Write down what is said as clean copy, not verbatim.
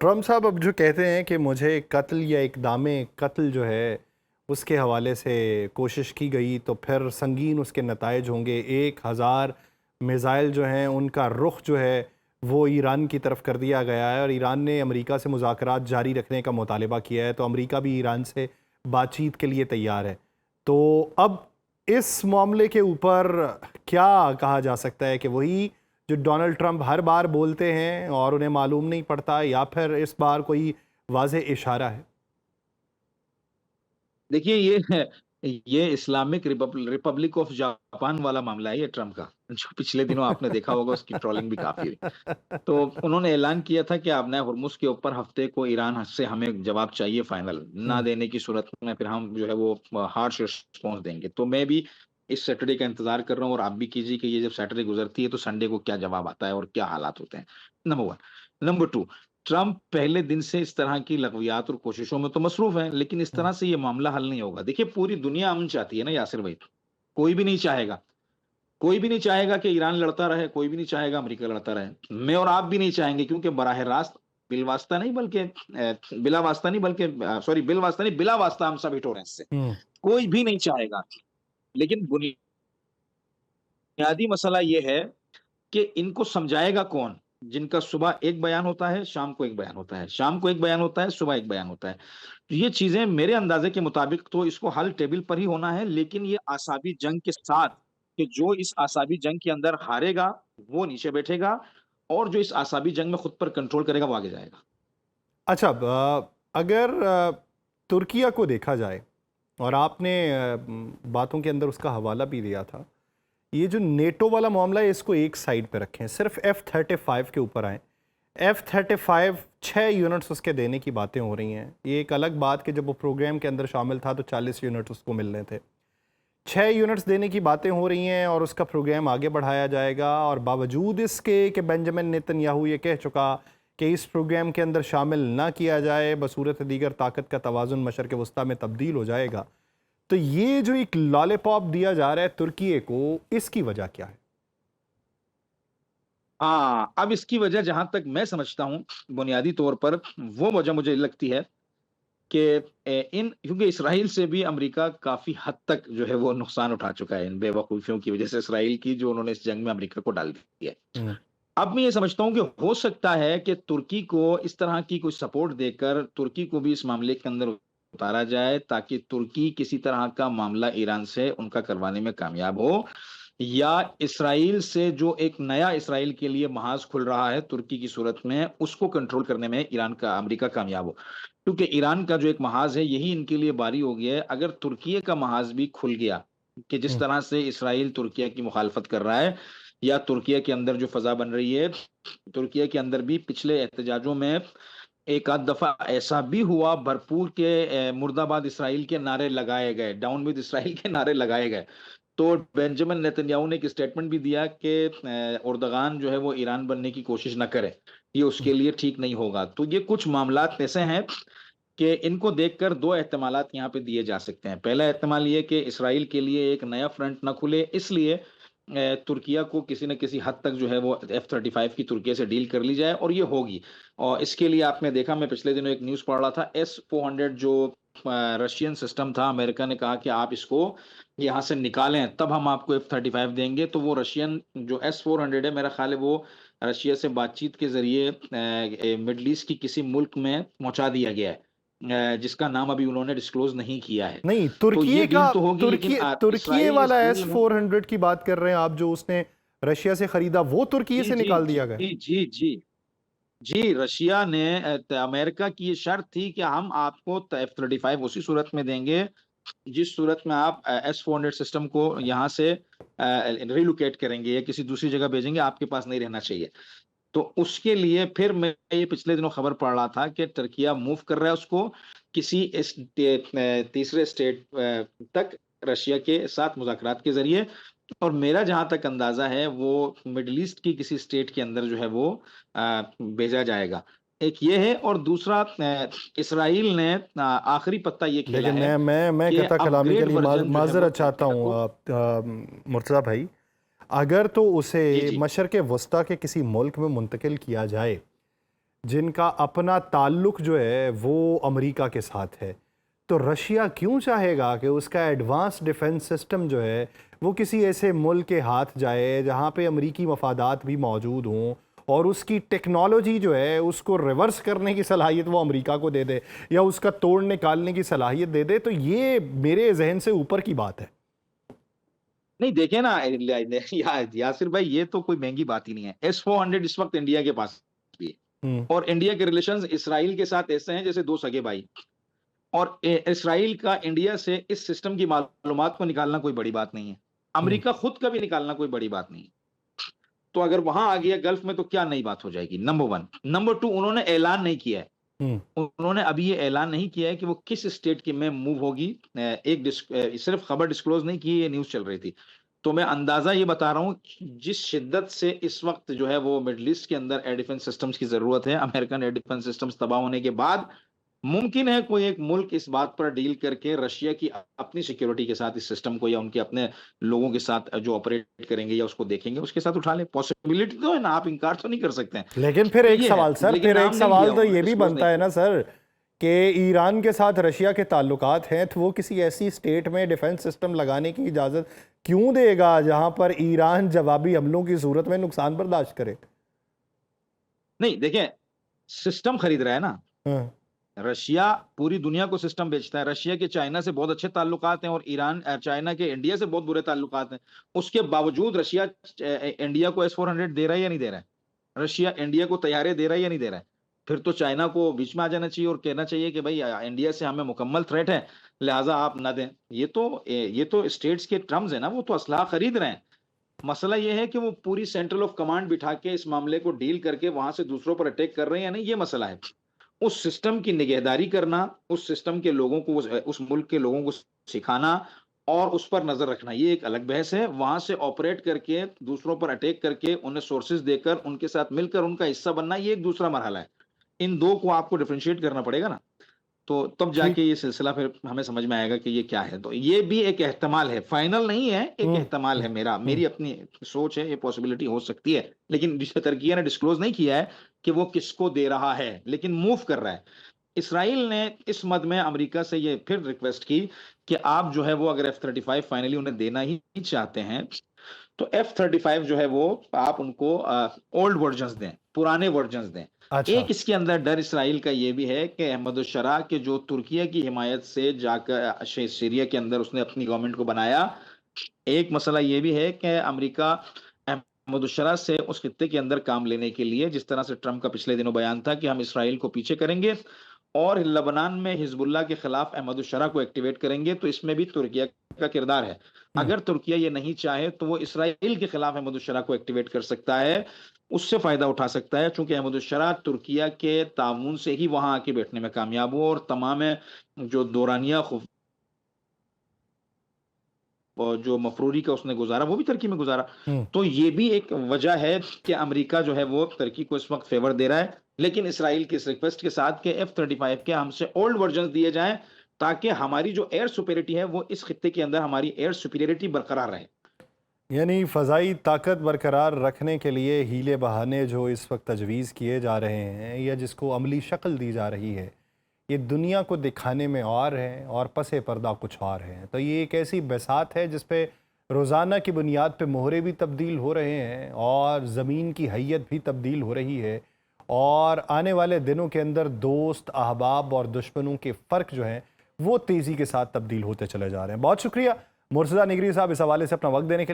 Trump साहब अब जो कहते हैं कि मुझे कत्ल या इक़दाम कत्ल जो है उसके हवाले से कोशिश की गई तो फिर संगीन उसके नताइज होंगे। 1000 मिज़ाइल जो हैं उनका रुख जो है वो ईरान की तरफ कर दिया गया है और ईरान ने अमेरिका से मुज़ाकरात जारी रखने का मुतालिबा किया है, तो अमेरिका भी ईरान से बातचीत के लिए तैयार है। तो अब इस मामले के ऊपर क्या कहा जा सकता है कि वही जो डोनाल्ड ट्रंप हर बार बोलते हैं और उन्हें मालूम नहीं पड़ता, या फिर इस बार कोई वाज़े इशारा है? देखिए ये इस्लामिक रिपब्लिक ऑफ जापान वाला मामला है ये ट्रम्प का, जो पिछले दिनों आपने देखा होगा उसकी ट्रोलिंग भी काफ़ी हुई। तो उन्होंने ऐलान किया था कि अब नए हुर्मुज़ के ऊपर हफ्ते को ईरान से हमें जवाब चाहिए फाइनल, ना हुँ, देने की सूरत में फिर हम जो है वो हार्श रिस्पॉन्स देंगे। तो मैं भी इस सैटरडे का इंतज़ार कर रहा हूँ और आप भी कीजिए कि ये जब सैटरडे गुज़रती है तो संडे को क्या जवाब आता है और क्या हालात होते हैं, नंबर 1। नंबर 2, ट्रम्प पहले दिन से इस तरह की लग़वियात और कोशिशों में तो मसरूफ़ हैं, लेकिन इस हुँ, तरह से ये मामला हल नहीं होगा। देखिए पूरी दुनिया अमन चाहती है ना यासिर भाई, कोई भी नहीं चाहेगा। कोई भी नहीं चाहेगा कि ईरान लड़ता रहे, कोई भी नहीं चाहेगा अमेरिका लड़ता रहे। मैं और आप भी नहीं चाहेंगे क्योंकि बराह रास्त बिलवास्ता नहीं बल्कि बिला वास्ता नहीं बल्कि सॉरी बिल वास्ता नहीं, बिला वास्ता हम सब हिट हो रहे हैं इससे। हुँ। कोई भी नहीं चाहेगा। लेकिन बुनियादी मसला ये है कि इनको समझाएगा कौन? जिनका सुबह एक बयान होता है, शाम को एक बयान होता है, शाम को एक बयान होता है, सुबह एक बयान होता है। तो ये चीज़ें मेरे अंदाज़े के मुताबिक तो इसको हल टेबल पर ही होना है, लेकिन ये आसामी जंग के साथ कि जो इस आसामी जंग के अंदर हारेगा, वो नीचे बैठेगा और जो इस आसामी जंग में खुद पर कंट्रोल करेगा, वो आगे जाएगा। अच्छा, अगर तुर्किया को देखा जाए और आपने बातों के अंदर उसका हवाला भी दिया था, ये जो नेटो वाला मामला है इसको एक साइड पे रखें, सिर्फ F-35 के ऊपर आएँ। F-35 6 यूनिट्स उसके देने की बातें हो रही हैं। ये एक अलग बात कि जब वो प्रोग्राम के अंदर शामिल था तो 40 यूनिट उसको मिलने थे। 6 यूनिट्स देने की बातें हो रही हैं और उसका प्रोग्राम आगे बढ़ाया जाएगा, और बावजूद इसके कि बेंजामिन नेतन्याहू ये कह चुका कि इस प्रोग्राम के अंदर शामिल ना किया जाए, बसूरत दीगर ताकत का तवाज़ुन मशरक़ वस्ता में तब्दील हो जाएगा। तो ये जो एक लॉलीपॉप दिया जा रहा है तुर्की को, इसकी वजह क्या है? हाँ, अब इसकी वजह जहाँ तक मैं समझता हूँ, बुनियादी तौर पर वो वजह मुझे लगती है कि इन क्योंकि इसराइल से भी अमेरिका काफ़ी हद तक जो है वो नुकसान उठा चुका है इन बेवकूफ़ियों की वजह से इसराइल की जो उन्होंने इस जंग में अमेरिका को डाल दिया है। हुँ, अब मैं ये समझता हूँ कि हो सकता है कि तुर्की को इस तरह की कोई सपोर्ट देकर तुर्की को भी इस मामले के अंदर उतारा जाए ताकि तुर्की किसी तरह का मामला ईरान से उनका करवाने में कामयाब हो या इसराइल से जो एक नया इसराइल के लिए महाज खुल रहा है तुर्की की सूरत में, उसको कंट्रोल करने में अमेरिका कामयाब हो। क्योंकि ईरान का जो एक महाज है, यही इनके लिए बारी हो गया है। अगर तुर्की का महाज भी खुल गया, कि जिस हुँ, तरह से इसराइल तुर्की की मुखालफत कर रहा है या तुर्की के अंदर जो फ़ज़ा बन रही है, तुर्की के अंदर भी पिछले एहतजाजों में एक आध दफ़ा ऐसा भी हुआ भरपूर के मुर्दाबाद इसराइल के नारे लगाए गए, डाउन विद इसराइल के नारे लगाए गए। तो बेंजामिन नेतन्याहू ने एक स्टेटमेंट भी दिया कि उर्दगान जो है वो ईरान बनने की कोशिश ना करे, ये हुँ, उसके लिए ठीक नहीं होगा। तो ये कुछ मामलात ऐसे हैं कि इनको देखकर 2 एहतमालात यहाँ पे दिए जा सकते हैं। पहला एहतमाल ये कि इसराइल के लिए एक नया फ्रंट ना खुले इसलिए तुर्किया को किसी न किसी हद तक जो है वो F-35 की तुर्की से डील कर ली जाए और ये होगी। और इसके लिए आपने देखा मैं पिछले दिनों एक न्यूज़ पढ़ रहा था S-400 जो रशियन सिस्टम था, अमेरिका ने कहा कि आप इसको यहाँ से निकालें तब हम आपको F-35 देंगे। तो वो रशियन जो S-400 है मेरा ख़्याल है वो रशिया से बातचीत के ज़रिए मिडल ईस्ट की किसी मुल्क में पहुँचा दिया गया है। जिसका नाम अभी उन्होंने डिस्क्लोज़ नहीं किया है। नहीं, तो ये तुर्की का डील तो होगी लेकिन तुर्की इसराइल इस वाला डील में S-400 की बात कर रहे हैं आप, जो उसने रशिया से खरीदा, वो तुर्की जी, से जी, निकाल दिया गया? जी, जी, जी। जी, रशिया ने अमेरिका की ये शर्त थी कि हम आपको F-35 उसी सूरत में देंगे, जिस सूरत में आप S-400 सिस्टम को यहाँ से रिलोकेट करेंगे या किसी दूसरी जगह भेजेंगे, आपके पास नहीं रहना चाहिए। तो उसके लिए फिर मैं ये पिछले दिनों खबर पढ़ रहा था कि तुर्किया मूव कर रहा है उसको किसी तीसरे स्टेट तक रशिया के साथ मुज़ाकरात के ज़रिए और मेरा जहाँ तक अंदाज़ा है वो मिडल ईस्ट की किसी स्टेट के अंदर जो है वो भेजा जाएगा। एक ये है और दूसरा इसराइल ने आखिरी पत्ता ये खेला देखिए, है मैं कि कहता कलामी के अपग्रेड लिए वर्ज़न जो है वो माज़रत चाहता तुर्किया हूँ को मुर्तज़ा भाई। अगर तो उसे जी, जी। मशरक़ वस्ता के किसी मुल्क में मुंतकिल किया जाए, जिनका अपना ताल्लुक जो है वो अमेरिका के साथ है, तो रशिया क्यों चाहेगा कि उसका एडवांस डिफेंस सिस्टम जो है वो किसी ऐसे मुल्क के हाथ जाए जहाँ पे अमेरिकी मफादात भी मौजूद हों, और उसकी टेक्नोलॉजी जो है उसको रिवर्स करने की सलाहियत वो अमेरिका को दे दे या उसका तोड़ निकालने की सलाहियत दे दे? तो ये मेरे जहन से ऊपर की बात है। नहीं देखिए ना यासिर भाई, ये तो कोई महंगी बात ही नहीं है। S-400 इस वक्त इंडिया के पास भी है, हम्म। और इंडिया के रिलेशंस इसराइल के साथ ऐसे हैं जैसे दो सगे भाई। और इसराइल का इंडिया से इस सिस्टम की मालूमात को निकालना कोई बड़ी बात नहीं है। हम्म। अमेरिका खुद का भी निकालना कोई बड़ी बात नहीं है। तो अगर वहां आ गया गल्फ में तो क्या नई बात हो जाएगी, नंबर वन। नंबर टू, उन्होंने ऐलान नहीं किया है। हम्म। उन्होंने अभी ये ऐलान नहीं किया है कि वो किस स्टेट की में मूव होगी। सिर्फ खबर डिस्क्लोज नहीं की, ये न्यूज चल रही थी। तो मैं अंदाजा ये बता रहा हूं, जिस शिद्दत से इस वक्त जो है वो मिडल ईस्ट के अंदर एयर डिफेंस सिस्टम्स की जरूरत है, अमेरिकन एयर डिफेंस सिस्टम्स तबाह होने के बाद, मुमकिन है कोई एक मुल्क इस बात पर डील करके रशिया की अपनी सिक्योरिटी के साथ इस सिस्टम को, या उनके अपने लोगों के साथ जो ऑपरेट करेंगे या उसको देखेंगे, उसके साथ उठा ले। पॉसिबिलिटी तो है ना, आप इनकार तो नहीं कर सकते हैं। लेकिन फिर तो एक ये है, सवाल सर, लेकिन फिर एक नाम नहीं सवाल लिया तो उन्होंने, ये भी डिस्क्लोज नहीं बनता है किया। ना सर कि ईरान के साथ रशिया के ताल्लुकात हैं, तो वो किसी ऐसी स्टेट में डिफेंस सिस्टम लगाने की इजाज़त क्यों देगा जहां पर ईरान जवाबी हमलों की सूरत में नुकसान बर्दाश्त करे? नहीं देखें, सिस्टम खरीद रहा है ना हाँ। रशिया, पूरी दुनिया को सिस्टम बेचता है। रशिया के चाइना से बहुत अच्छे ताल्लुकात हैं, और ईरान चाइना के इंडिया से बहुत बुरे ताल्लुकात हैं। उसके बावजूद रशिया इंडिया को S-400 दे रहा है या नहीं दे रहा है? रशिया इंडिया को तैयारे दे रहा है या नहीं दे रहा है? फिर तो चाइना को बीच में आ जाना चाहिए और कहना चाहिए कि भाई इंडिया से हमें मुकम्मल थ्रेट है, लिहाजा आप ना दें। ये तो स्टेट्स के टर्म्स है ना, वो तो असलाह खरीद रहे हैं। मसला ये है कि वो पूरी सेंट्रल ऑफ कमांड बिठा के इस मामले को डील करके वहां से दूसरों पर अटैक कर रहे हैं या नहीं, ये मसला है। उस सिस्टम की निगहदारी करना, उस सिस्टम के लोगों को, उस मुल्क के लोगों को सिखाना और उस पर नजर रखना, ये एक अलग बहस है। वहां से ऑपरेट करके दूसरों पर अटैक करके उन्हें सोर्सेज देकर उनके साथ मिलकर उनका हिस्सा बनना, ये एक दूसरा मरहला है। इन दो को आपको डिफरेंशिएट करना पड़ेगा ना, तो तब ठीक। जाके ये सिलसिला फिर हमें समझ में आएगा कि ये क्या है। तो ये भी एक एहतमाल है, फाइनल नहीं है, एक हम्म। एहतमाल है। हम्म। मेरी अपनी सोच है, ये पॉसिबिलिटी हो सकती है। लेकिन जिस तरकिया ने डिस्क्लोज नहीं किया है कि वो किसको दे रहा है, लेकिन मूव कर रहा है। इसराइल ने इस मद में अमेरिका से ये फिर रिक्वेस्ट की कि आप जो है वो अगर F-35 फाइनली उन्हें देना ही चाहते हैं, तो F-35 जो है वो आप उनको ओल्ड वर्जन्स दें, पुराने वर्जन्स दें। अच्छा। एक इसके अंदर डर इसराइल का ये भी है कि अहमद शरा के जो तुर्किया की हिमायत से जाकर सीरिया के अंदर उसने अपनी गवर्नमेंट को बनाया, एक मसला ये भी है कि अमेरिका अहमद शरा से उस खित्ते के अंदर काम लेने के लिए, जिस तरह से ट्रंप का पिछले दिनों बयान था कि हम इसराइल को पीछे करेंगे और लबनान में हिजबुल्लाह के खिलाफ अहमद शरा को एक्टिवेट करेंगे, तो इसमें भी तुर्किया का किरदार है। हम्म। अगर तुर्किया ये नहीं चाहे तो वो इसराइल के खिलाफ अहमद शरा को एक्टिवेट कर सकता है, उससे फायदा उठा सकता है, चूंकि अहमद शरा तुर्किया के तामुन से ही वहां आके बैठने में कामयाब हुआ और तमाम जो दौरानिया और जो मफरूरी का उसने गुजारा वो भी तुर्की में गुजारा। हम्म। तो ये भी एक वजह है कि अमेरिका जो है वो तुर्की को इस वक्त फेवर दे रहा है, लेकिन इसराइल की इस रिक्वेस्ट के साथ कि F-35 के हमसे ओल्ड वर्जन दिए जाएं, ताकि हमारी जो एयर सुपेरिटी है वो इस खित्ते के अंदर हमारी एयर सुपीरियरिटी बरकरार रहे। यानी फ़ज़ाई ताकत बरकरार रखने के लिए हीले बहाने जो इस वक्त तजवीज़ किए जा रहे हैं या जिसको अमली शक्ल दी जा रही है, ये दुनिया को दिखाने में और है और पसे पर्दा कुछ और है। तो ये एक ऐसी बसात है जिस पे रोज़ाना की बुनियाद पे मोहरे भी तब्दील हो रहे हैं और ज़मीन की हैयत भी तब्दील हो रही है, और आने वाले दिनों के अंदर दोस्त, अहबाब और दुश्मनों के फ़र्क जो हैं वो तेज़ी के साथ तब्दील होते चले जा रहे हैं। बहुत शुक्रिया मुर्तज़ा निगरी साहब इस हवाले से अपना वक्त देने के लिए।